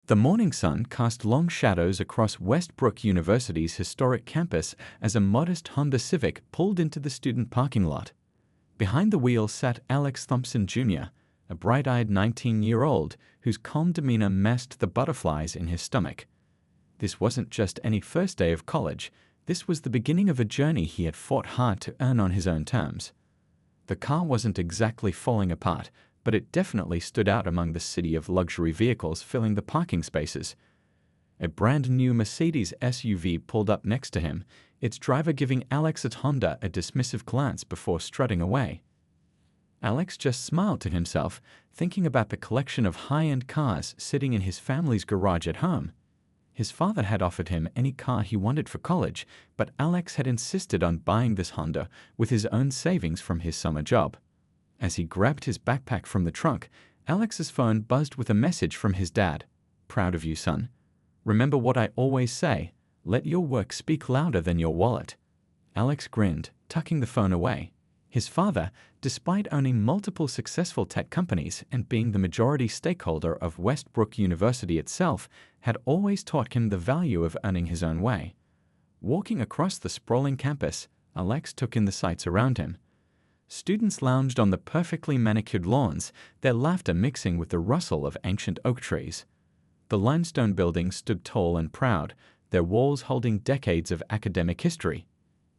The morning sun cast long shadows across Westbrook University's historic campus as a modest Honda Civic pulled into the student parking lot. Behind the wheel sat Alex Thompson Jr., a bright-eyed 19-year-old whose calm demeanor masked the butterflies in his stomach. This wasn't just any first day of college. This was the beginning of a journey he had fought hard to earn on his own terms. The car wasn't exactly falling apart, but it definitely stood out among the city of luxury vehicles filling the parking spaces. A brand-new Mercedes SUV pulled up next to him, its driver giving Alex's Honda a dismissive glance before strutting away. Alex just smiled to himself, thinking about the collection of high-end cars sitting in his family's garage at home. His father had offered him any car he wanted for college, but Alex had insisted on buying this Honda with his own savings from his summer job. As he grabbed his backpack from the trunk, Alex's phone buzzed with a message from his dad. "Proud of you, son. Remember what I always say, let your work speak louder than your wallet." Alex grinned, tucking the phone away. His father, despite owning multiple successful tech companies and being the majority stakeholder of Westbrook University itself, had always taught him the value of earning his own way. Walking across the sprawling campus, Alex took in the sights around him. Students lounged on the perfectly manicured lawns, their laughter mixing with the rustle of ancient oak trees. The limestone buildings stood tall and proud, their walls holding decades of academic history.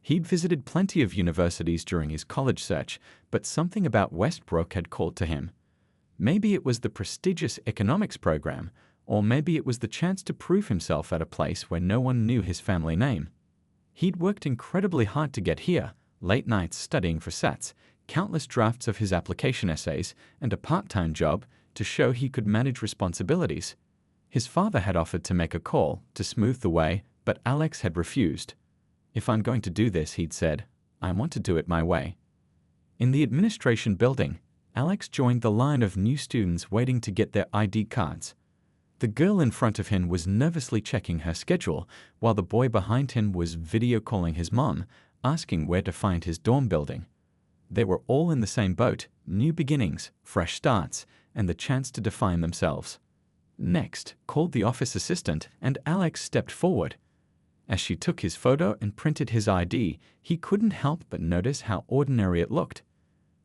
He'd visited plenty of universities during his college search, but something about Westbrook had called to him. Maybe it was the prestigious economics program, or maybe it was the chance to prove himself at a place where no one knew his family name. He'd worked incredibly hard to get here, late nights studying for SATs, countless drafts of his application essays, and a part-time job to show he could manage responsibilities. His father had offered to make a call to smooth the way, but Alex had refused. "If I'm going to do this," he'd said, "I want to do it my way." In the administration building, Alex joined the line of new students waiting to get their ID cards. The girl in front of him was nervously checking her schedule, while the boy behind him was video calling his mom, asking where to find his dorm building. They were all in the same boat, new beginnings, fresh starts, and the chance to define themselves. "Next," called the office assistant, and Alex stepped forward. As she took his photo and printed his ID, he couldn't help but notice how ordinary it looked.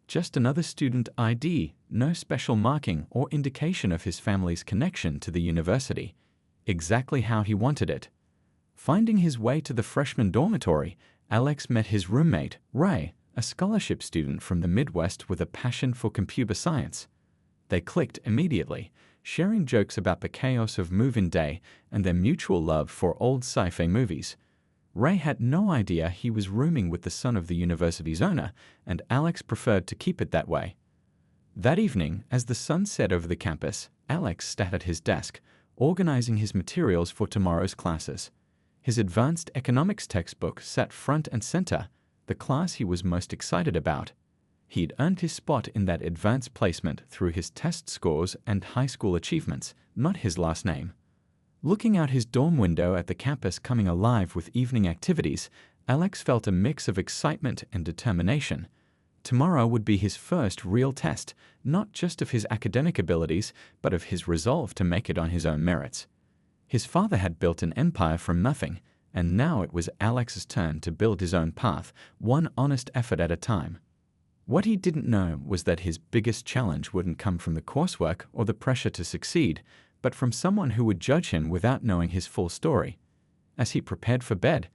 Just another student ID, no special marking or indication of his family's connection to the university. Exactly how he wanted it. Finding his way to the freshman dormitory, Alex met his roommate, Ray, a scholarship student from the Midwest with a passion for computer science. They clicked immediately, sharing jokes about the chaos of move-in day and their mutual love for old sci-fi movies. Ray had no idea he was rooming with the son of the university's owner, and Alex preferred to keep it that way. That evening, as the sun set over the campus, Alex sat at his desk, organizing his materials for tomorrow's classes. His advanced economics textbook sat front and center, the class he was most excited about. He'd earned his spot in that advanced placement through his test scores and high school achievements, not his last name. Looking out his dorm window at the campus coming alive with evening activities, Alex felt a mix of excitement and determination. Tomorrow would be his first real test, not just of his academic abilities, but of his resolve to make it on his own merits. His father had built an empire from nothing, and now it was Alex's turn to build his own path, one honest effort at a time. What he didn't know was that his biggest challenge wouldn't come from the coursework or the pressure to succeed, but from someone who would judge him without knowing his full story. As he prepared for bed,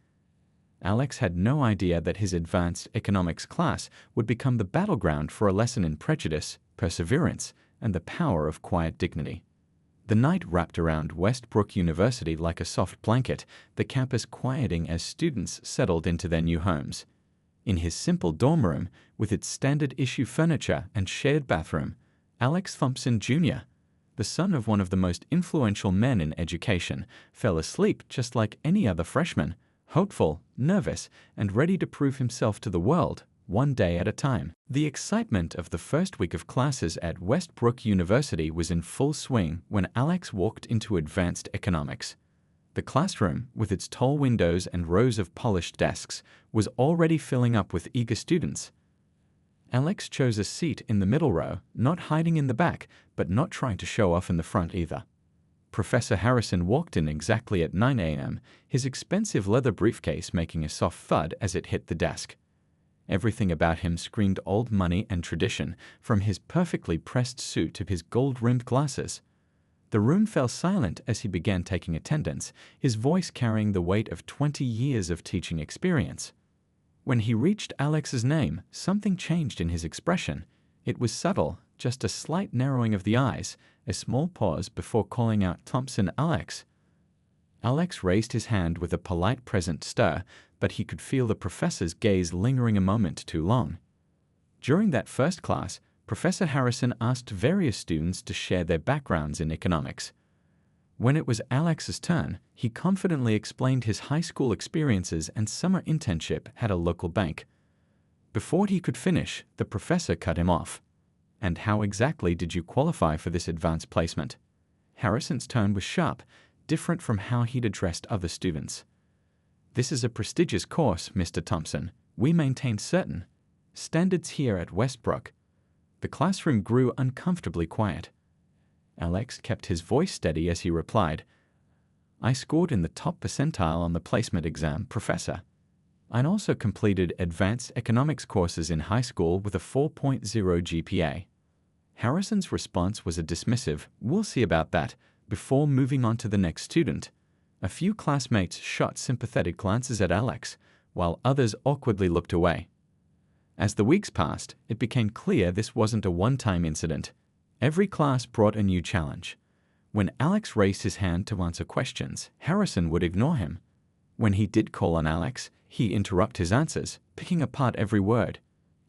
Alex had no idea that his advanced economics class would become the battleground for a lesson in prejudice, perseverance, and the power of quiet dignity. The night wrapped around Westbrook University like a soft blanket, the campus quieting as students settled into their new homes. In his simple dorm room, with its standard-issue furniture and shared bathroom, Alex Thompson Jr., the son of one of the most influential men in education, fell asleep just like any other freshman, hopeful, nervous, and ready to prove himself to the world, one day at a time. The excitement of the first week of classes at Westbrook University was in full swing when Alex walked into advanced economics. The classroom, with its tall windows and rows of polished desks, was already filling up with eager students. Alex chose a seat in the middle row, not hiding in the back, but not trying to show off in the front either. Professor Harrison walked in exactly at 9 a.m., his expensive leather briefcase making a soft thud as it hit the desk. Everything about him screamed old money and tradition, from his perfectly pressed suit to his gold-rimmed glasses. The room fell silent as he began taking attendance, his voice carrying the weight of 20 years of teaching experience. When he reached Alex's name, something changed in his expression. It was subtle, just a slight narrowing of the eyes, a small pause before calling out Thompson. Alex. Alex raised his hand with a polite present stir, but he could feel the professor's gaze lingering a moment too long. During that first class, Professor Harrison asked various students to share their backgrounds in economics. When it was Alex's turn, he confidently explained his high school experiences and summer internship at a local bank. Before he could finish, the professor cut him off. "And how exactly did you qualify for this advanced placement?" Harrison's tone was sharp, different from how he'd addressed other students. "This is a prestigious course, Mr. Thompson. We maintain certain standards here at Westbrook." The classroom grew uncomfortably quiet. Alex kept his voice steady as he replied, "I scored in the top percentile on the placement exam, Professor. I'd also completed advanced economics courses in high school with a 4.0 GPA. Harrison's response was a dismissive, "We'll see about that," before moving on to the next student. A few classmates shot sympathetic glances at Alex, while others awkwardly looked away. As the weeks passed, it became clear this wasn't a one-time incident. Every class brought a new challenge. When Alex raised his hand to answer questions, Harrison would ignore him. When he did call on Alex, he interrupted his answers, picking apart every word.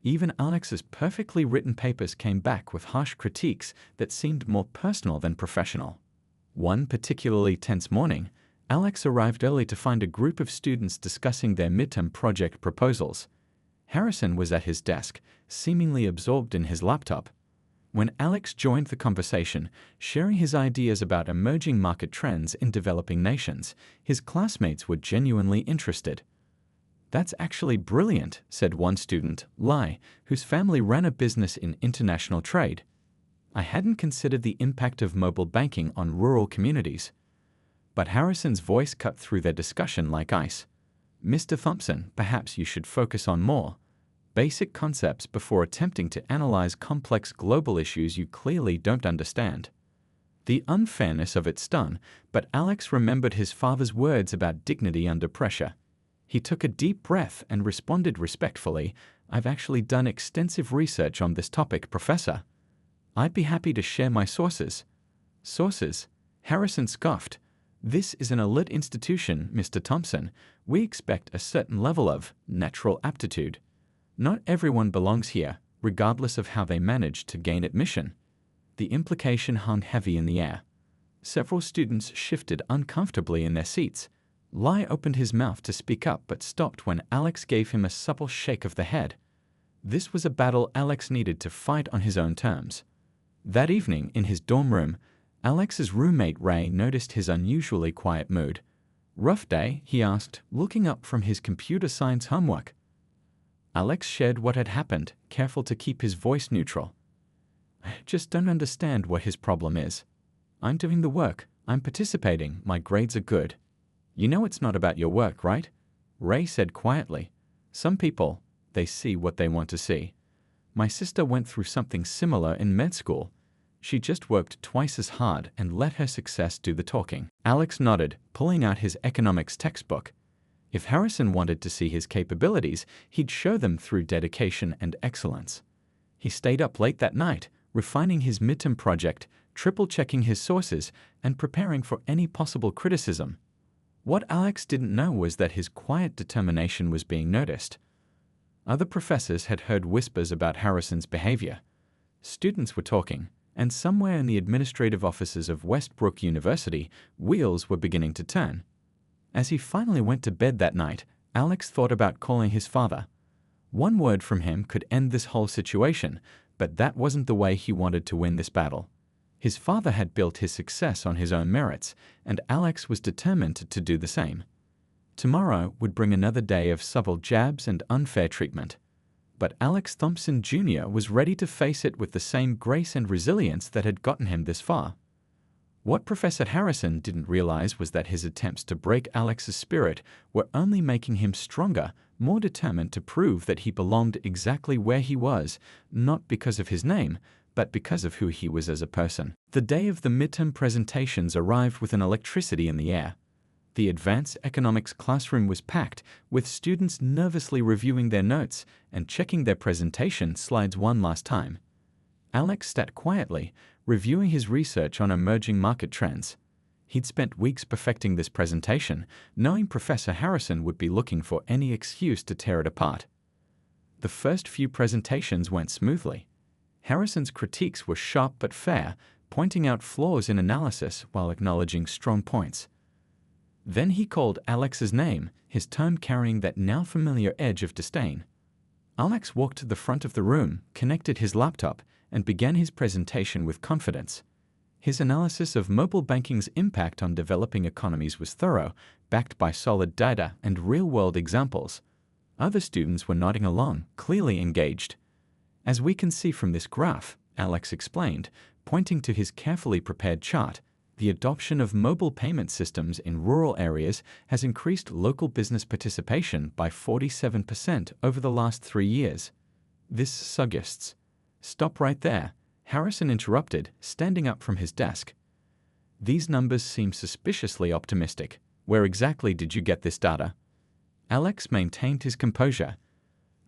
Even Alex's perfectly written papers came back with harsh critiques that seemed more personal than professional. One particularly tense morning, Alex arrived early to find a group of students discussing their midterm project proposals. Harrison was at his desk, seemingly absorbed in his laptop. When Alex joined the conversation, sharing his ideas about emerging market trends in developing nations, his classmates were genuinely interested. "That's actually brilliant," said one student, Lai, whose family ran a business in international trade. "I hadn't considered the impact of mobile banking on rural communities." But Harrison's voice cut through their discussion like ice. "Mr. Thompson, perhaps you should focus on more basic concepts before attempting to analyze complex global issues you clearly don't understand." The unfairness of it stung, but Alex remembered his father's words about dignity under pressure. He took a deep breath and responded respectfully, "I've actually done extensive research on this topic, Professor. I'd be happy to share my sources." "Sources?" Harrison scoffed. "This is an elite institution, Mr. Thompson. We expect a certain level of natural aptitude. Not everyone belongs here, regardless of how they manage to gain admission." The implication hung heavy in the air. Several students shifted uncomfortably in their seats. Lai opened his mouth to speak up but stopped when Alex gave him a supple shake of the head. This was a battle Alex needed to fight on his own terms. That evening, in his dorm room, Alex's roommate Ray noticed his unusually quiet mood. "Rough day?" he asked, looking up from his computer science homework. Alex shared what had happened, careful to keep his voice neutral. "I just don't understand what his problem is. I'm doing the work, I'm participating, my grades are good." "You know it's not about your work, right?" Ray said quietly. "Some people, they see what they want to see. My sister went through something similar in med school. She just worked twice as hard and let her success do the talking." Alex nodded, pulling out his economics textbook. If Harrison wanted to see his capabilities, he'd show them through dedication and excellence. He stayed up late that night, refining his midterm project, triple-checking his sources, and preparing for any possible criticism. What Alex didn't know was that his quiet determination was being noticed. Other professors had heard whispers about Harrison's behavior. Students were talking, and somewhere in the administrative offices of Westbrook University, wheels were beginning to turn. As he finally went to bed that night, Alex thought about calling his father. One word from him could end this whole situation, but that wasn't the way he wanted to win this battle. His father had built his success on his own merits, and Alex was determined to do the same. Tomorrow would bring another day of subtle jabs and unfair treatment. But Alex Thompson Jr. was ready to face it with the same grace and resilience that had gotten him this far. What Professor Harrison didn't realize was that his attempts to break Alex's spirit were only making him stronger, more determined to prove that he belonged exactly where he was, not because of his name, but because of who he was as a person. The day of the midterm presentations arrived with an electricity in the air. The advanced economics classroom was packed, with students nervously reviewing their notes and checking their presentation slides one last time. Alex sat quietly, reviewing his research on emerging market trends. He'd spent weeks perfecting this presentation, knowing Professor Harrison would be looking for any excuse to tear it apart. The first few presentations went smoothly. Harrison's critiques were sharp but fair, pointing out flaws in analysis while acknowledging strong points. Then he called Alex's name, his tone carrying that now familiar edge of disdain. Alex walked to the front of the room, connected his laptop, and began his presentation with confidence. His analysis of mobile banking's impact on developing economies was thorough, backed by solid data and real-world examples. Other students were nodding along, clearly engaged. As we can see from this graph, Alex explained, pointing to his carefully prepared chart, the adoption of mobile payment systems in rural areas has increased local business participation by 47% over the last 3 years. This suggests. Stop right there, Harrison interrupted, standing up from his desk. These numbers seem suspiciously optimistic. Where exactly did you get this data? Alex maintained his composure.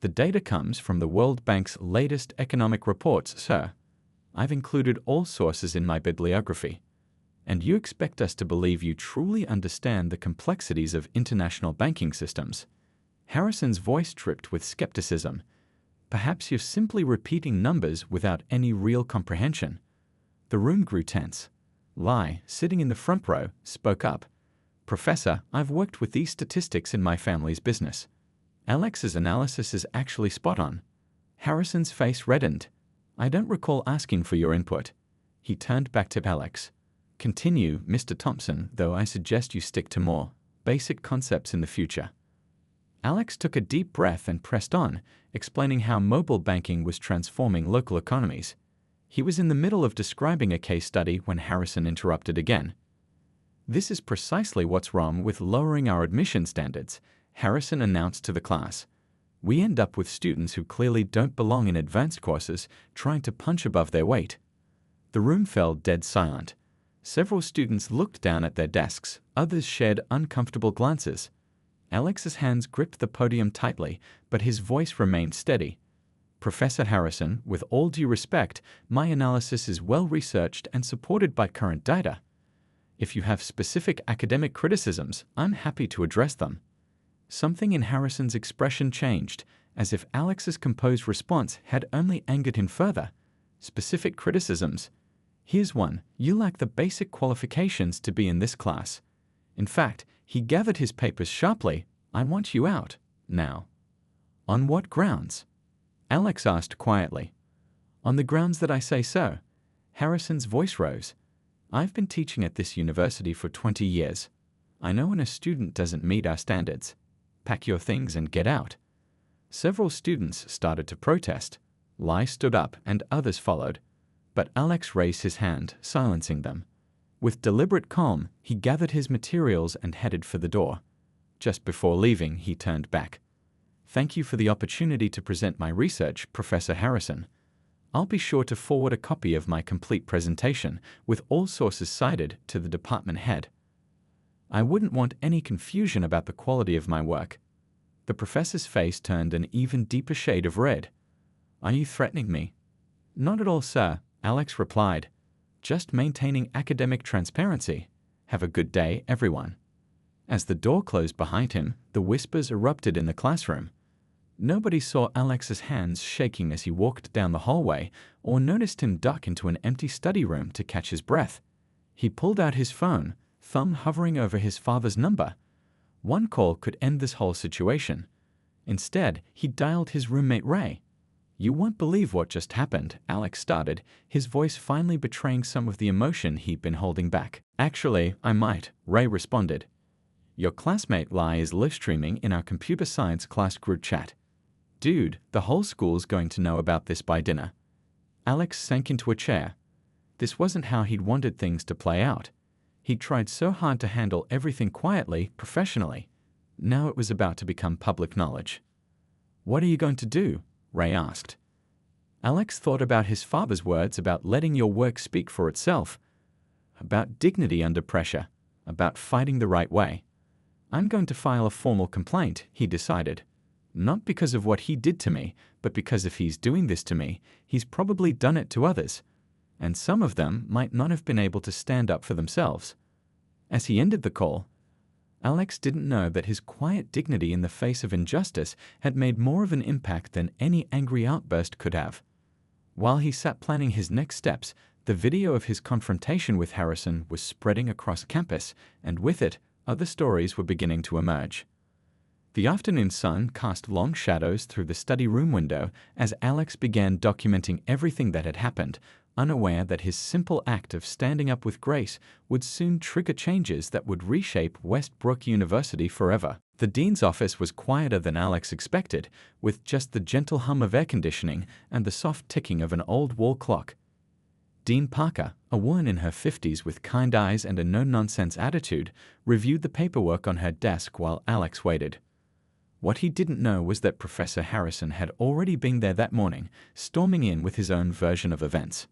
The data comes from the World Bank's latest economic reports, sir. I've included all sources in my bibliography. And you expect us to believe you truly understand the complexities of international banking systems? Harrison's voice dripped with skepticism. Perhaps you're simply repeating numbers without any real comprehension. The room grew tense. Lai, sitting in the front row, spoke up. Professor, I've worked with these statistics in my family's business. Alex's analysis is actually spot on. Harrison's face reddened. I don't recall asking for your input. He turned back to Alex. Continue, Mr. Thompson, though I suggest you stick to more basic concepts in the future. Alex took a deep breath and pressed on, explaining how mobile banking was transforming local economies. He was in the middle of describing a case study when Harrison interrupted again. This is precisely what's wrong with lowering our admission standards, Harrison announced to the class. We end up with students who clearly don't belong in advanced courses, trying to punch above their weight. The room fell dead silent. Several students looked down at their desks, others shared uncomfortable glances. Alex's hands gripped the podium tightly, but his voice remained steady. Professor Harrison, with all due respect, my analysis is well-researched and supported by current data. If you have specific academic criticisms, I'm happy to address them. Something in Harrison's expression changed, as if Alex's composed response had only angered him further. Specific criticisms. Here's one. You lack the basic qualifications to be in this class. In fact, he gathered his papers sharply. I want you out, now. On what grounds? Alex asked quietly. On the grounds that I say so. Harrison's voice rose. I've been teaching at this university for 20 years. I know when a student doesn't meet our standards. Pack your things and get out. Several students started to protest. Lai stood up and others followed. But Alex raised his hand, silencing them. With deliberate calm, he gathered his materials and headed for the door. Just before leaving, he turned back. Thank you for the opportunity to present my research, Professor Harrison. I'll be sure to forward a copy of my complete presentation, with all sources cited, to the department head. I wouldn't want any confusion about the quality of my work. The professor's face turned an even deeper shade of red. Are you threatening me? Not at all, sir, Alex replied. Just maintaining academic transparency. Have a good day, everyone. As the door closed behind him, the whispers erupted in the classroom. Nobody saw Alex's hands shaking as he walked down the hallway, or noticed him duck into an empty study room to catch his breath. He pulled out his phone, thumb hovering over his father's number. One call could end this whole situation. Instead, he dialed his roommate Ray. You won't believe what just happened, Alex started, his voice finally betraying some of the emotion he'd been holding back. Actually, I might, Ray responded. Your classmate Lai is live-streaming in our computer science class group chat. Dude, the whole school's going to know about this by dinner. Alex sank into a chair. This wasn't how he'd wanted things to play out. He'd tried so hard to handle everything quietly, professionally. Now it was about to become public knowledge. "What are you going to do?" Ray asked. Alex thought about his father's words about letting your work speak for itself, about dignity under pressure, about fighting the right way. "I'm going to file a formal complaint," he decided. "Not because of what he did to me, but because if he's doing this to me, he's probably done it to others. And some of them might not have been able to stand up for themselves." As he ended the call, Alex didn't know that his quiet dignity in the face of injustice had made more of an impact than any angry outburst could have. While he sat planning his next steps, the video of his confrontation with Harrison was spreading across campus, and with it, other stories were beginning to emerge. The afternoon sun cast long shadows through the study room window as Alex began documenting everything that had happened, unaware that his simple act of standing up with Grace would soon trigger changes that would reshape Westbrook University forever. The dean's office was quieter than Alex expected, with just the gentle hum of air conditioning and the soft ticking of an old wall clock. Dean Parker, a woman in her 50s with kind eyes and a no-nonsense attitude, reviewed the paperwork on her desk while Alex waited. What he didn't know was that Professor Harrison had already been there that morning, storming in with his own version of events.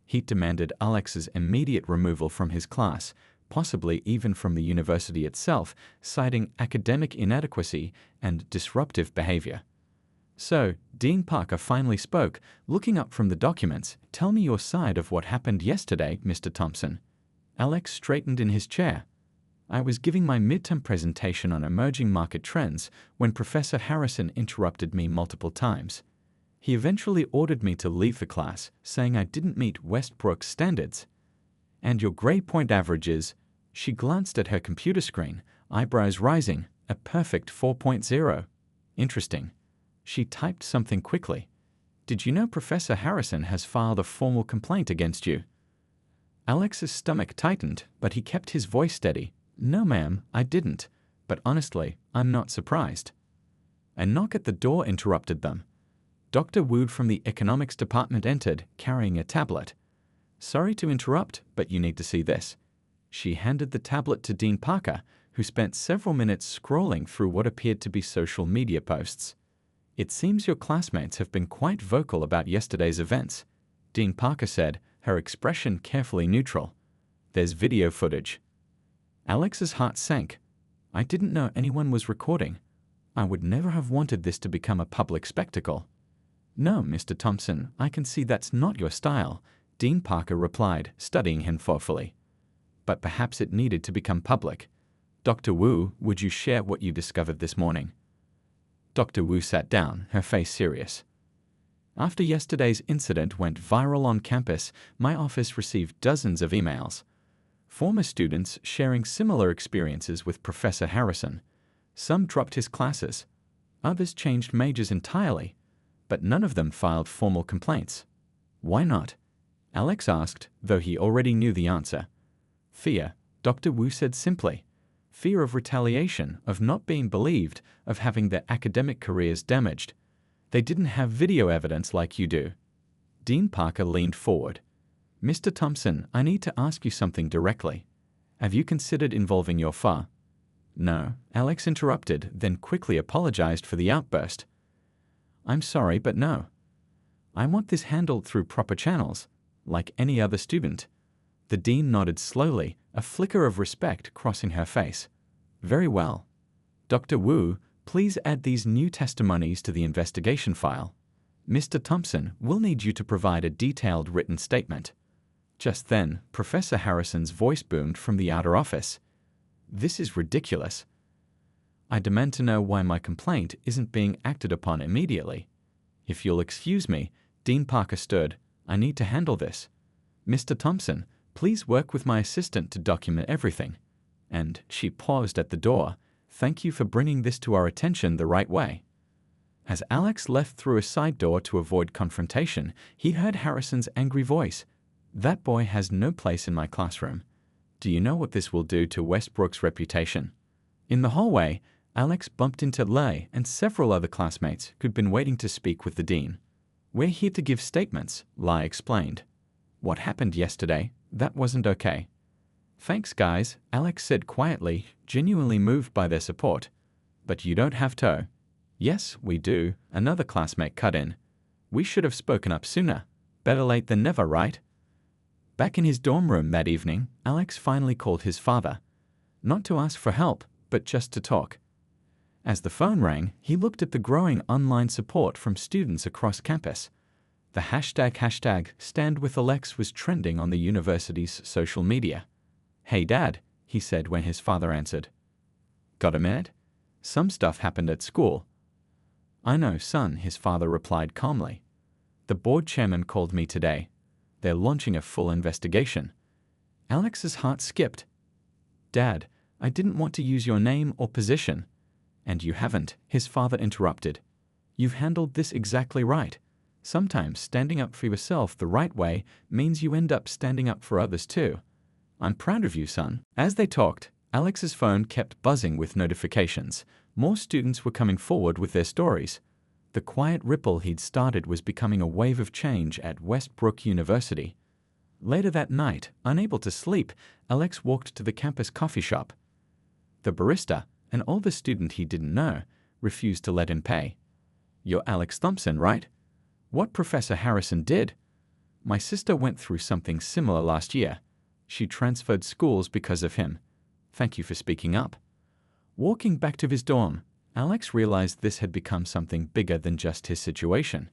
He demanded Alex's immediate removal from his class, possibly even from the university itself, citing academic inadequacy and disruptive behavior. So, Dean Parker finally spoke, looking up from the documents. "Tell me your side of what happened yesterday, Mr. Thompson." Alex straightened in his chair. "I was giving my midterm presentation on emerging market trends when Professor Harrison interrupted me multiple times. He eventually ordered me to leave the class, saying I didn't meet Westbrook's standards. And your grade point average is—" She glanced at her computer screen, eyebrows rising, "a perfect 4.0. Interesting." She typed something quickly. "Did you know Professor Harrison has filed a formal complaint against you?" Alex's stomach tightened, but he kept his voice steady. "No, ma'am, I didn't. But honestly, I'm not surprised." A knock at the door interrupted them. Dr. Wood from the economics department entered, carrying a tablet. "Sorry to interrupt, but you need to see this." She handed the tablet to Dean Parker, who spent several minutes scrolling through what appeared to be social media posts. "It seems your classmates have been quite vocal about yesterday's events," Dean Parker said, her expression carefully neutral. "There's video footage." Alex's heart sank. "I didn't know anyone was recording. I would never have wanted this to become a public spectacle." "No, Mr. Thompson, I can see that's not your style," Dean Parker replied, studying him thoughtfully. "But perhaps it needed to become public. Dr. Wu, would you share what you discovered this morning?" Dr. Wu sat down, her face serious. "After yesterday's incident went viral on campus, my office received dozens of emails. Former students sharing similar experiences with Professor Harrison. Some dropped his classes. Others changed majors entirely. But none of them filed formal complaints. Why not?" Alex asked, though he already knew the answer. "Fear," Dr. Wu said simply. "Fear of retaliation, of not being believed, of having their academic careers damaged. They didn't have video evidence like you do." Dean Parker leaned forward. "Mr. Thompson, I need to ask you something directly. Have you considered involving your FA?" "No," Alex interrupted, then quickly apologized for the outburst. "I'm sorry, but no. I want this handled through proper channels, like any other student." The dean nodded slowly, a flicker of respect crossing her face. "Very well. Dr. Wu, please add these new testimonies to the investigation file. Mr. Thompson, we'll need you to provide a detailed written statement." Just then, Professor Harrison's voice boomed from the outer office. "This is ridiculous. I demand to know why my complaint isn't being acted upon immediately. If you'll excuse me," Dean Parker stirred, "I need to handle this. Mr. Thompson, please work with my assistant to document everything." And she paused at the door. "Thank you for bringing this to our attention the right way." As Alex left through a side door to avoid confrontation, he heard Harrison's angry voice. "That boy has no place in my classroom. Do you know what this will do to Westbrook's reputation?" In the hallway, Alex bumped into Lei and several other classmates who'd been waiting to speak with the dean. "We're here to give statements," Lei explained. What happened yesterday, that wasn't okay. Thanks, guys, Alex said quietly, genuinely moved by their support. But you don't have to. Yes, we do, another classmate cut in. We should have spoken up sooner. Better late than never, right? Back in his dorm room that evening, Alex finally called his father. Not to ask for help, but just to talk. As the phone rang, he looked at the growing online support from students across campus. The hashtag Stand with Alex was trending on the university's social media. Hey Dad, he said when his father answered. Got a minute? Some stuff happened at school. I know, son, his father replied calmly. The board chairman called me today. They're launching a full investigation. Alex's heart skipped. Dad, I didn't want to use your name or position. And you haven't, his father interrupted. You've handled this exactly right. Sometimes standing up for yourself the right way means you end up standing up for others too. I'm proud of you, son. As they talked, Alex's phone kept buzzing with notifications. More students were coming forward with their stories. The quiet ripple he'd started was becoming a wave of change at Westbrook University. Later that night, unable to sleep, Alex walked to the campus coffee shop. The barista, an older student he didn't know, refused to let him pay. You're Alex Thompson, right? What Professor Harrison did? My sister went through something similar last year. She transferred schools because of him. Thank you for speaking up. Walking back to his dorm, Alex realized this had become something bigger than just his situation.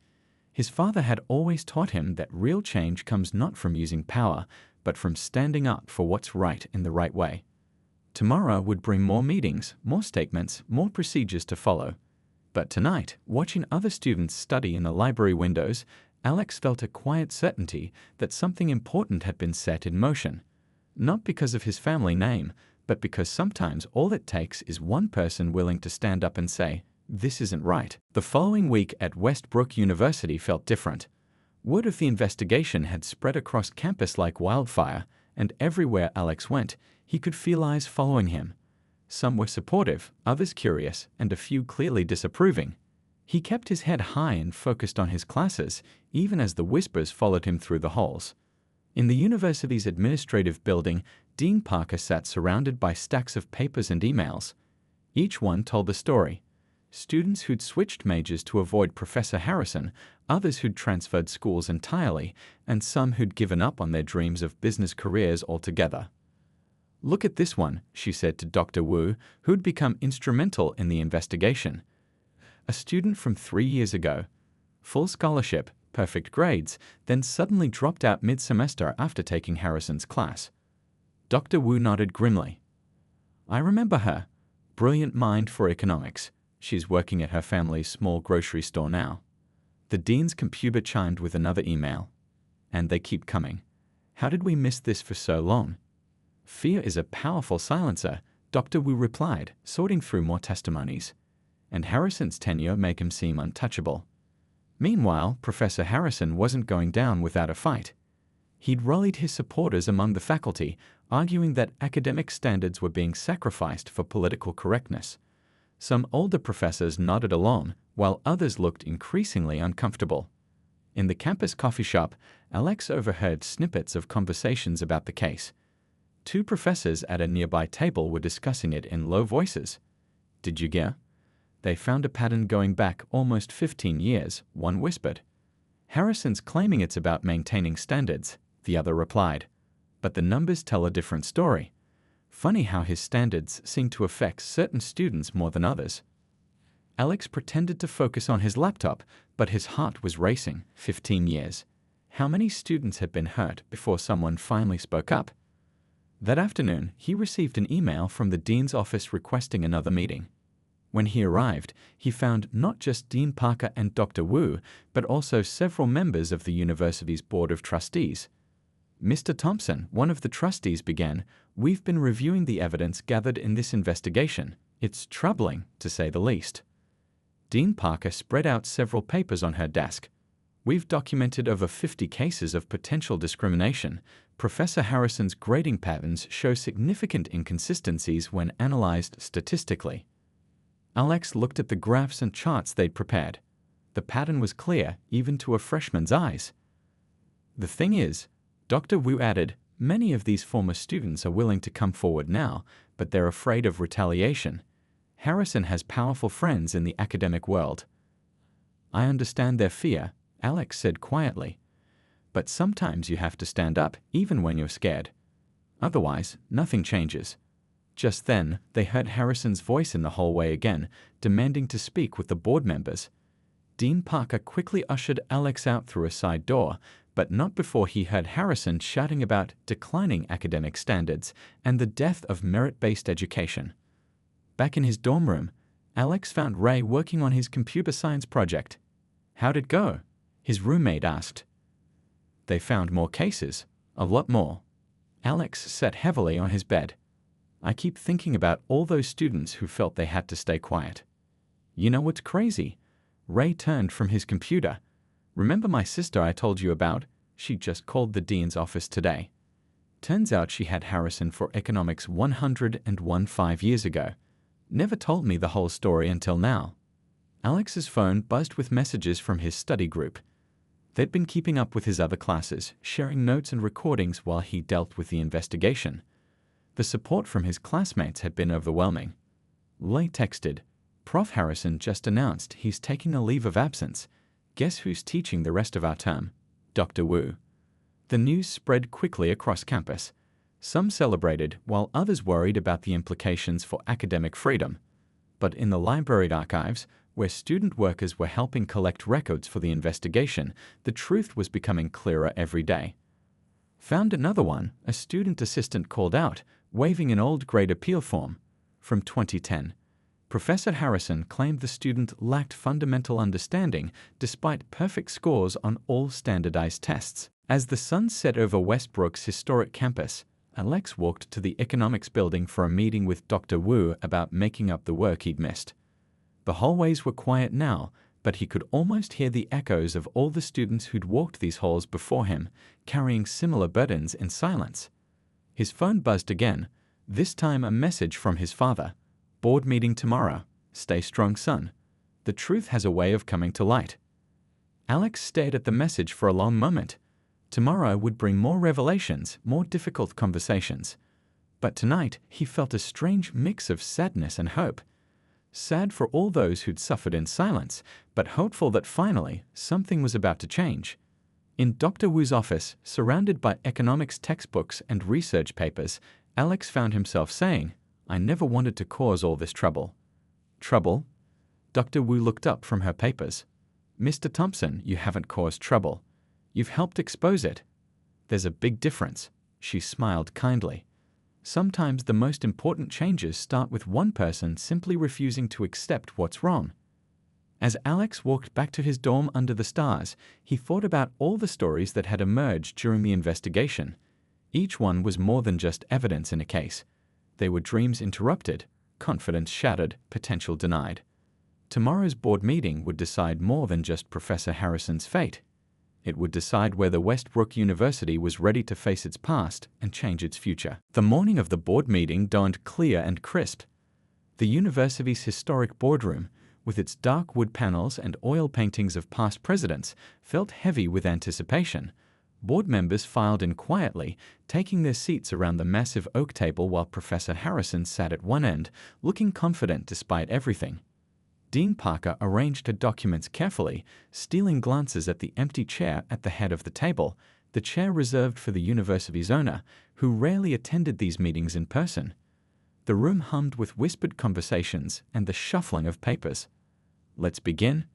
His father had always taught him that real change comes not from using power, but from standing up for what's right in the right way. Tomorrow would bring more meetings, more statements, more procedures to follow. But tonight, watching other students study in the library windows, Alex felt a quiet certainty that something important had been set in motion. Not because of his family name, but because sometimes all it takes is one person willing to stand up and say, this isn't right. The following week at Westbrook University felt different. Word of the investigation had spread across campus like wildfire, and everywhere Alex went, he could feel eyes following him. Some were supportive, others curious, and a few clearly disapproving. He kept his head high and focused on his classes, even as the whispers followed him through the halls. In the university's administrative building, Dean Parker sat surrounded by stacks of papers and emails. Each one told a story. Students who'd switched majors to avoid Professor Harrison, others who'd transferred schools entirely, and some who'd given up on their dreams of business careers altogether. Look at this one, she said to Dr. Wu, who'd become instrumental in the investigation. A student from 3 years ago. Full scholarship, perfect grades, then suddenly dropped out mid-semester after taking Harrison's class. Dr. Wu nodded grimly. I remember her. Brilliant mind for economics. She's working at her family's small grocery store now. The dean's computer chimed with another email. And they keep coming. How did we miss this for so long? Fear is a powerful silencer, Dr. Wu replied, sorting through more testimonies. And Harrison's tenure make him seem untouchable. Meanwhile, Professor Harrison wasn't going down without a fight. He'd rallied his supporters among the faculty, arguing that academic standards were being sacrificed for political correctness. Some older professors nodded along, while others looked increasingly uncomfortable. In the campus coffee shop, Alex overheard snippets of conversations about the case. 2 professors at a nearby table were discussing it in low voices. Did you get? They found a pattern going back almost 15 years, one whispered. Harrison's claiming it's about maintaining standards, the other replied. But the numbers tell a different story. Funny how his standards seem to affect certain students more than others. Alex pretended to focus on his laptop, but his heart was racing. 15 years. How many students had been hurt before someone finally spoke up? That afternoon, he received an email from the dean's office requesting another meeting. When he arrived, he found not just Dean Parker and Dr. Wu, but also several members of the university's board of trustees. Mr. Thompson, one of the trustees, began, "We've been reviewing the evidence gathered in this investigation. It's troubling, to say the least." Dean Parker spread out several papers on her desk. "We've documented over 50 cases of potential discrimination. Professor Harrison's grading patterns show significant inconsistencies when analyzed statistically." Alex looked at the graphs and charts they'd prepared. The pattern was clear, even to a freshman's eyes. The thing is, Dr. Wu added, "Many of these former students are willing to come forward now, but they're afraid of retaliation. Harrison has powerful friends in the academic world." "I understand their fear," Alex said quietly. "But sometimes you have to stand up, even when you're scared. Otherwise, nothing changes." Just then, they heard Harrison's voice in the hallway again, demanding to speak with the board members. Dean Parker quickly ushered Alex out through a side door, but not before he heard Harrison shouting about declining academic standards and the death of merit-based education. Back in his dorm room, Alex found Ray working on his computer science project. "How'd it go?" his roommate asked. "They found more cases, a lot more." Alex sat heavily on his bed. "I keep thinking about all those students who felt they had to stay quiet." "You know what's crazy?" Ray turned from his computer. "Remember my sister I told you about? She just called the dean's office today. Turns out she had Harrison for economics 115 years ago. Never told me the whole story until now." Alex's phone buzzed with messages from his study group. They'd been keeping up with his other classes, sharing notes and recordings while he dealt with the investigation. The support from his classmates had been overwhelming. Lay texted, "Prof. Harrison just announced he's taking a leave of absence. Guess who's teaching the rest of our term? Dr. Wu." The news spread quickly across campus. Some celebrated, while others worried about the implications for academic freedom. But in the library archives, where student workers were helping collect records for the investigation, the truth was becoming clearer every day. "Found another one," a student assistant called out, waving an old grade appeal form. From 2010. Professor Harrison claimed the student lacked fundamental understanding despite perfect scores on all standardized tests. As the sun set over Westbrook's historic campus, Alex walked to the economics building for a meeting with Dr. Wu about making up the work he'd missed. The hallways were quiet now, but he could almost hear the echoes of all the students who'd walked these halls before him, carrying similar burdens in silence. His phone buzzed again, this time a message from his father. "Board meeting tomorrow. Stay strong, son. The truth has a way of coming to light." Alex stared at the message for a long moment. Tomorrow would bring more revelations, more difficult conversations. But tonight, he felt a strange mix of sadness and hope. Sad for all those who'd suffered in silence, but hopeful that finally, something was about to change. In Dr. Wu's office, surrounded by economics textbooks and research papers, Alex found himself saying, "I never wanted to cause all this trouble." "Trouble?" Dr. Wu looked up from her papers. "Mr. Thompson, you haven't caused trouble. You've helped expose it. There's a big difference." She smiled kindly. "Sometimes the most important changes start with one person simply refusing to accept what's wrong." As Alex walked back to his dorm under the stars, he thought about all the stories that had emerged during the investigation. Each one was more than just evidence in a case. They were dreams interrupted, confidence shattered, potential denied. Tomorrow's board meeting would decide more than just Professor Harrison's fate. It would decide whether Westbrook University was ready to face its past and change its future. The morning of the board meeting dawned clear and crisp. The university's historic boardroom, with its dark wood panels and oil paintings of past presidents, felt heavy with anticipation. Board members filed in quietly, taking their seats around the massive oak table while Professor Harrison sat at one end, looking confident despite everything. Dean Parker arranged her documents carefully, stealing glances at the empty chair at the head of the table, the chair reserved for the university's owner, who rarely attended these meetings in person. The room hummed with whispered conversations and the shuffling of papers. "Let's begin,"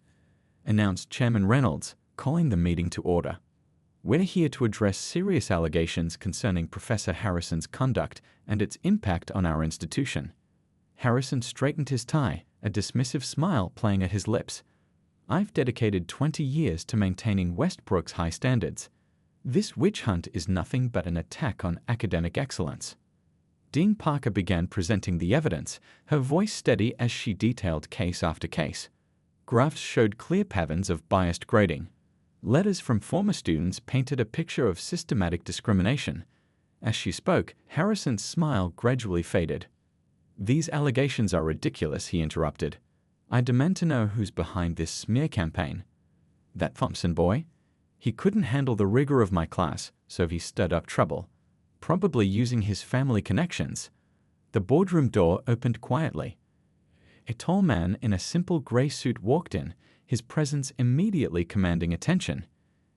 announced Chairman Reynolds, calling the meeting to order. "We're here to address serious allegations concerning Professor Harrison's conduct and its impact on our institution." Harrison straightened his tie, a dismissive smile playing at his lips. "I've dedicated 20 years to maintaining Westbrook's high standards. This witch hunt is nothing but an attack on academic excellence." Dean Parker began presenting the evidence, her voice steady as she detailed case after case. Graphs showed clear patterns of biased grading. Letters from former students painted a picture of systematic discrimination. As she spoke, Harrison's smile gradually faded. "These allegations are ridiculous," he interrupted. "I demand to know who's behind this smear campaign." "That Thompson boy?" He couldn't handle the rigor of my class, so he stirred up trouble, probably using his family connections. The boardroom door opened quietly. A tall man in a simple gray suit walked in, his presence immediately commanding attention.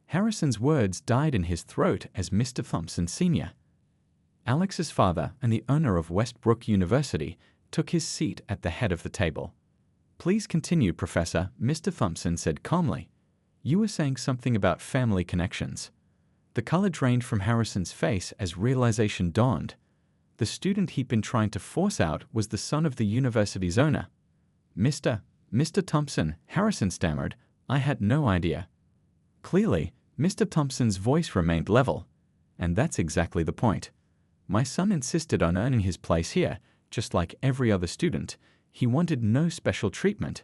Harrison's words died in his throat as Mr. Thompson Sr., Alex's father and the owner of Westbrook University, took his seat at the head of the table. "Please continue, Professor," Mr. Thompson said calmly. "You were saying something about family connections." The color drained from Harrison's face as realization dawned. The student he'd been trying to force out was the son of the university's owner. Mr. Thompson," Harrison stammered, "I had no idea." Clearly, Mr. Thompson's voice remained level. "And that's exactly the point. My son insisted on earning his place here, just like every other student. He wanted no special treatment."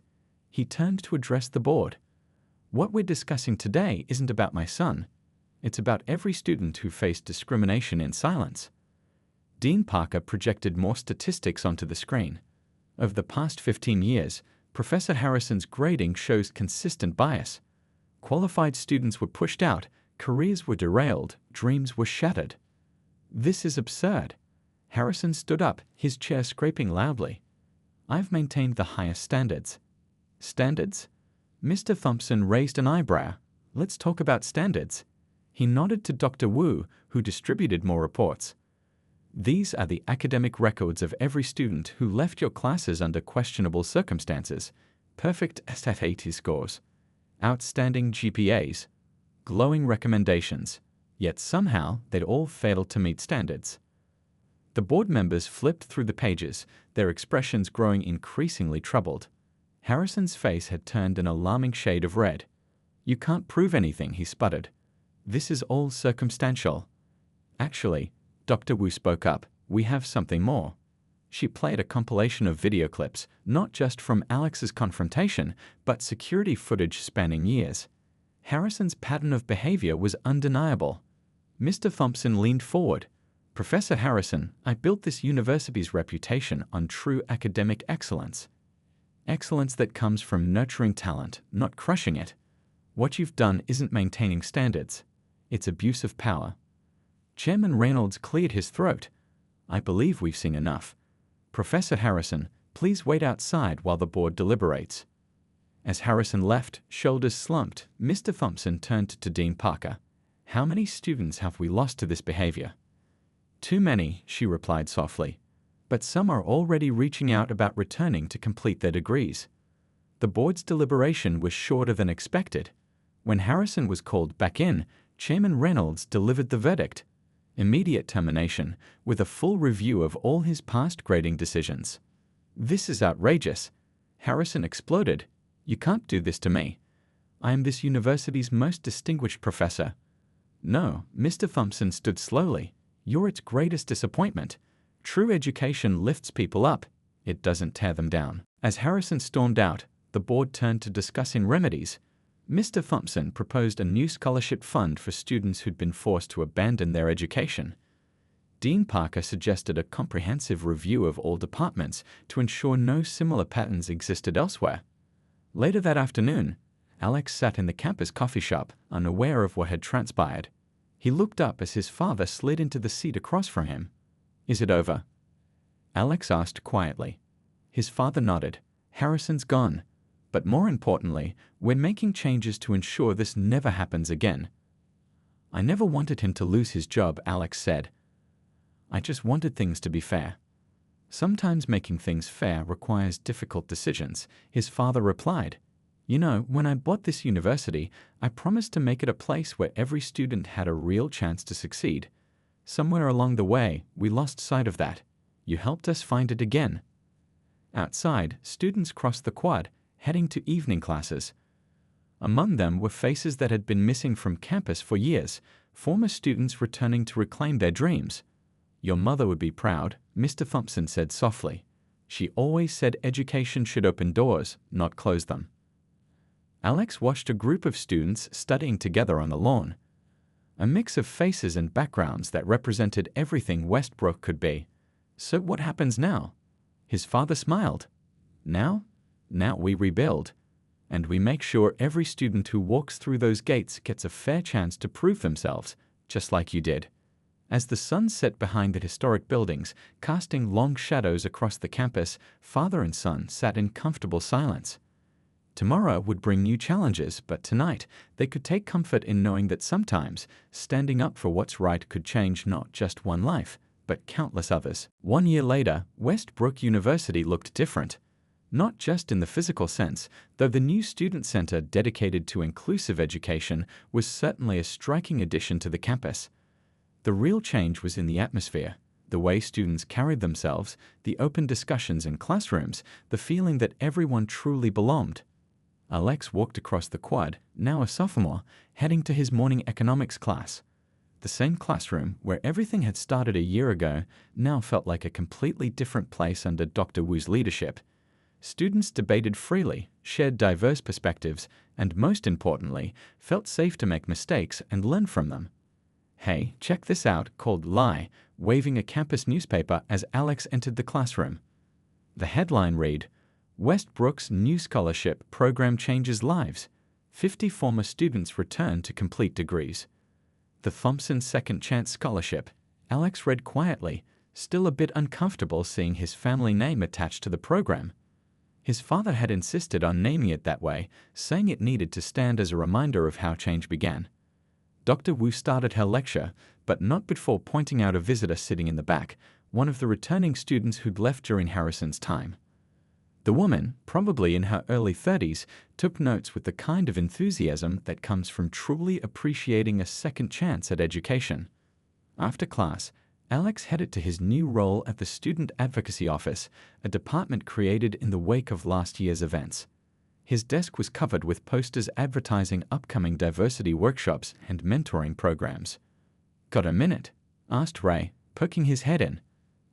He turned to address the board. "What we're discussing today isn't about my son. It's about every student who faced discrimination in silence." Dean Parker projected more statistics onto the screen. Over the past 15 years, Professor Harrison's grading shows consistent bias. Qualified students were pushed out, careers were derailed, dreams were shattered. "This is absurd." Harrison stood up, his chair scraping loudly. "I've maintained the highest standards." "Standards?" Mr. Thompson raised an eyebrow. "Let's talk about standards." He nodded to Dr. Wu, who distributed more reports. "These are the academic records of every student who left your classes under questionable circumstances. Perfect SAT scores, outstanding GPAs, glowing recommendations, yet somehow they'd all failed to meet standards." The board members flipped through the pages, their expressions growing increasingly troubled. Harrison's face had turned an alarming shade of red. "You can't prove anything," he sputtered. "This is all circumstantial." "Actually," Dr. Wu spoke up, "we have something more." She played a compilation of video clips, not just from Alex's confrontation, but security footage spanning years. Harrison's pattern of behavior was undeniable. Mr. Thompson leaned forward. "Professor Harrison, I built this university's reputation on true academic excellence. Excellence that comes from nurturing talent, not crushing it. What you've done isn't maintaining standards. It's abuse of power." Chairman Reynolds cleared his throat. "I believe we've seen enough. Professor Harrison, please wait outside while the board deliberates." As Harrison left, shoulders slumped, Mr. Thompson turned to Dean Parker. "How many students have we lost to this behavior?" "Too many," she replied softly. "But some are already reaching out about returning to complete their degrees." The board's deliberation was shorter than expected. When Harrison was called back in, Chairman Reynolds delivered the verdict: immediate termination, with a full review of all his past grading decisions. "This is outrageous." Harrison exploded. "You can't do this to me. I am this university's most distinguished professor." "No," Mr. Thompson stood slowly. "You're its greatest disappointment. True education lifts people up. It doesn't tear them down." As Harrison stormed out, the board turned to discussing remedies. Mr. Thompson proposed a new scholarship fund for students who'd been forced to abandon their education. Dean Parker suggested a comprehensive review of all departments to ensure no similar patterns existed elsewhere. Later that afternoon, Alex sat in the campus coffee shop, unaware of what had transpired. He looked up as his father slid into the seat across from him. "Is it over?" Alex asked quietly. His father nodded. "Harrison's gone. But more importantly, we're making changes to ensure this never happens again." "I never wanted him to lose his job," Alex said. "I just wanted things to be fair." "Sometimes making things fair requires difficult decisions," his father replied. "You know, when I bought this university, I promised to make it a place where every student had a real chance to succeed. Somewhere along the way, we lost sight of that. You helped us find it again." Outside, students crossed the quad, heading to evening classes. Among them were faces that had been missing from campus for years, former students returning to reclaim their dreams. "Your mother would be proud," Mr. Thompson said softly. "She always said education should open doors, not close them." Alex watched a group of students studying together on the lawn. A mix of faces and backgrounds that represented everything Westbrook could be. "So what happens now?" His father smiled. "Now we rebuild." And we make sure every student who walks through those gates gets a fair chance to prove themselves, just like you did. As the sun set behind the historic buildings, casting long shadows across the campus, father and son sat in comfortable silence. Tomorrow would bring new challenges, but tonight they could take comfort in knowing that sometimes standing up for what's right could change not just one life, but countless others. 1 year later, Westbrook University looked different. Not just in the physical sense, though the new student center dedicated to inclusive education was certainly a striking addition to the campus. The real change was in the atmosphere, the way students carried themselves, the open discussions in classrooms, the feeling that everyone truly belonged. Alex walked across the quad, now a sophomore, heading to his morning economics class. The same classroom where everything had started a year ago now felt like a completely different place under Dr. Wu's leadership. Students debated freely, shared diverse perspectives, and most importantly, felt safe to make mistakes and learn from them. "Hey, check this out," called Lai, waving a campus newspaper as Alex entered the classroom. The headline read, "Westbrook's new scholarship program changes lives. 50 former students return to complete degrees." The Thompson Second Chance Scholarship, Alex read quietly, still a bit uncomfortable seeing his family name attached to the program. His father had insisted on naming it that way, saying it needed to stand as a reminder of how change began. Dr. Wu started her lecture, but not before pointing out a visitor sitting in the back, one of the returning students who'd left during Harrison's time. The woman, probably in her early 30s, took notes with the kind of enthusiasm that comes from truly appreciating a second chance at education. After class, Alex headed to his new role at the Student Advocacy Office, a department created in the wake of last year's events. His desk was covered with posters advertising upcoming diversity workshops and mentoring programs. "Got a minute?" asked Ray, poking his head in.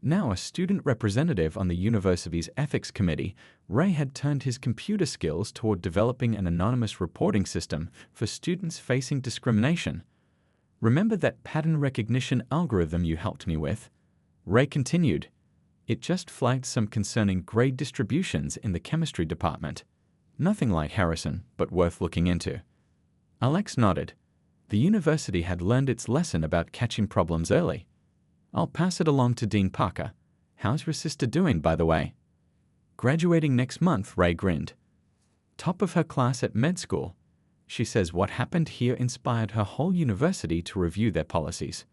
Now a student representative on the university's ethics committee, Ray had turned his computer skills toward developing an anonymous reporting system for students facing discrimination. "Remember that pattern recognition algorithm you helped me with?" Ray continued. "It just flagged some concerning grade distributions in the chemistry department. Nothing like Harrison, but worth looking into." Alex nodded. The university had learned its lesson about catching problems early. "I'll pass it along to Dean Parker. How's your sister doing, by the way?" "Graduating next month," Ray grinned. "Top of her class at med school. She says what happened here inspired her whole university to review their policies."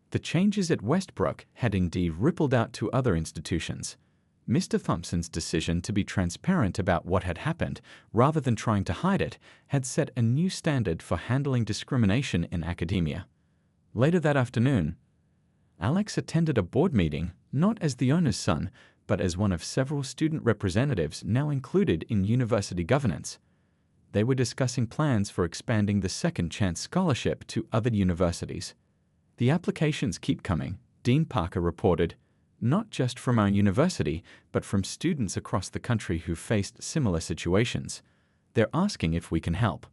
The changes at Westbrook had indeed rippled out to other institutions. Mr. Thompson's decision to be transparent about what had happened, rather than trying to hide it, had set a new standard for handling discrimination in academia. Later that afternoon, Alex attended a board meeting, not as the owner's son, but as one of several student representatives now included in university governance. They were discussing plans for expanding the Second Chance Scholarship to other universities. "The applications keep coming," Dean Parker reported, "not just from our university, but from students across the country who faced similar situations. They're asking if we can help."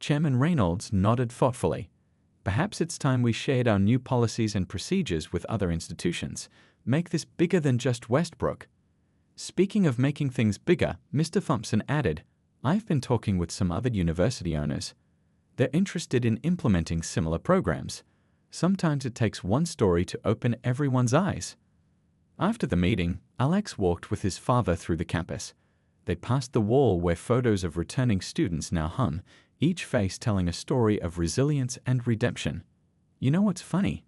Chairman Reynolds nodded thoughtfully. "Perhaps it's time we shared our new policies and procedures with other institutions. Make this bigger than just Westbrook." Speaking of making things bigger, Mr. Thompson added, "I've been talking with some other university owners. They're interested in implementing similar programs. Sometimes it takes one story to open everyone's eyes." After the meeting, Alex walked with his father through the campus. They passed the wall where photos of returning students now hung, each face telling a story of resilience and redemption. "You know what's funny?"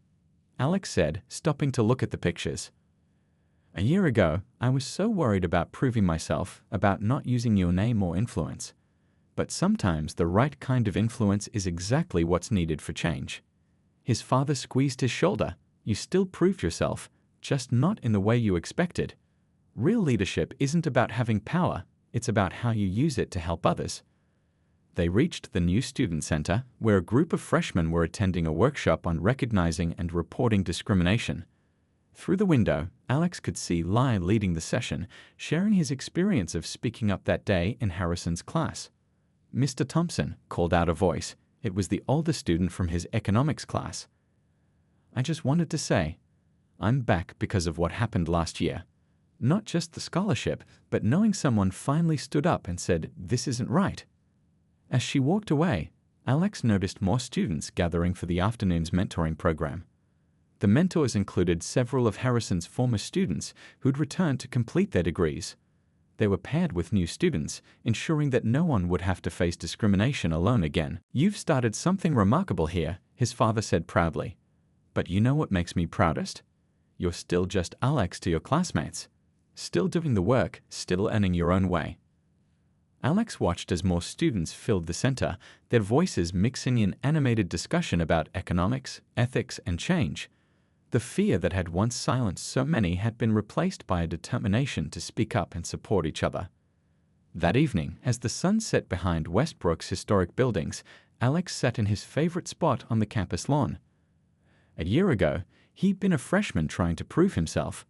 Alex said, stopping to look at the pictures. "A year ago, I was so worried about proving myself, about not using your name or influence. But sometimes the right kind of influence is exactly what's needed for change." His father squeezed his shoulder. "You still proved yourself, just not in the way you expected. Real leadership isn't about having power, it's about how you use it to help others." They reached the new student center, where a group of freshmen were attending a workshop on recognizing and reporting discrimination. Through the window, Alex could see Lai leading the session, sharing his experience of speaking up that day in Harrison's class. "Mr. Thompson," called out a voice. It was the older student from his economics class. "I just wanted to say, I'm back because of what happened last year. Not just the scholarship, but knowing someone finally stood up and said, "This isn't right." As she walked away, Alex noticed more students gathering for the afternoon's mentoring program. The mentors included several of Harrison's former students who'd returned to complete their degrees. They were paired with new students, ensuring that no one would have to face discrimination alone again. "You've started something remarkable here," his father said proudly. "But you know what makes me proudest? You're still just Alex to your classmates. Still doing the work, still earning your own way." Alex watched as more students filled the center, their voices mixing in animated discussion about economics, ethics, and change. The fear that had once silenced so many had been replaced by a determination to speak up and support each other. That evening, as the sun set behind Westbrook's historic buildings, Alex sat in his favorite spot on the campus lawn. A year ago, he'd been a freshman trying to prove himself.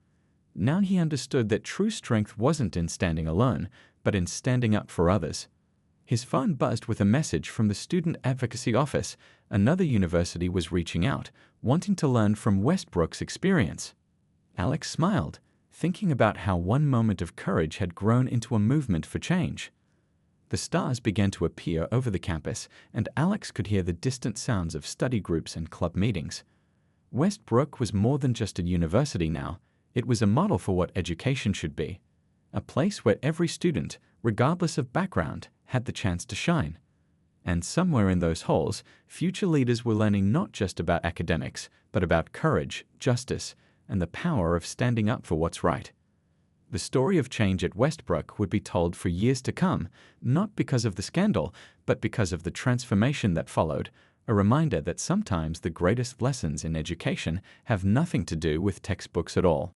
Now he understood that true strength wasn't in standing alone, but in standing up for others. His phone buzzed with a message from the Student Advocacy Office. Another university was reaching out, wanting to learn from Westbrook's experience. Alex smiled, thinking about how one moment of courage had grown into a movement for change. The stars began to appear over the campus, and Alex could hear the distant sounds of study groups and club meetings. Westbrook was more than just a university now. It was a model for what education should be. A place where every student, regardless of background, had the chance to shine. And somewhere in those halls, future leaders were learning not just about academics, but about courage, justice, and the power of standing up for what's right. The story of change at Westbrook would be told for years to come, not because of the scandal, but because of the transformation that followed, a reminder that sometimes the greatest lessons in education have nothing to do with textbooks at all.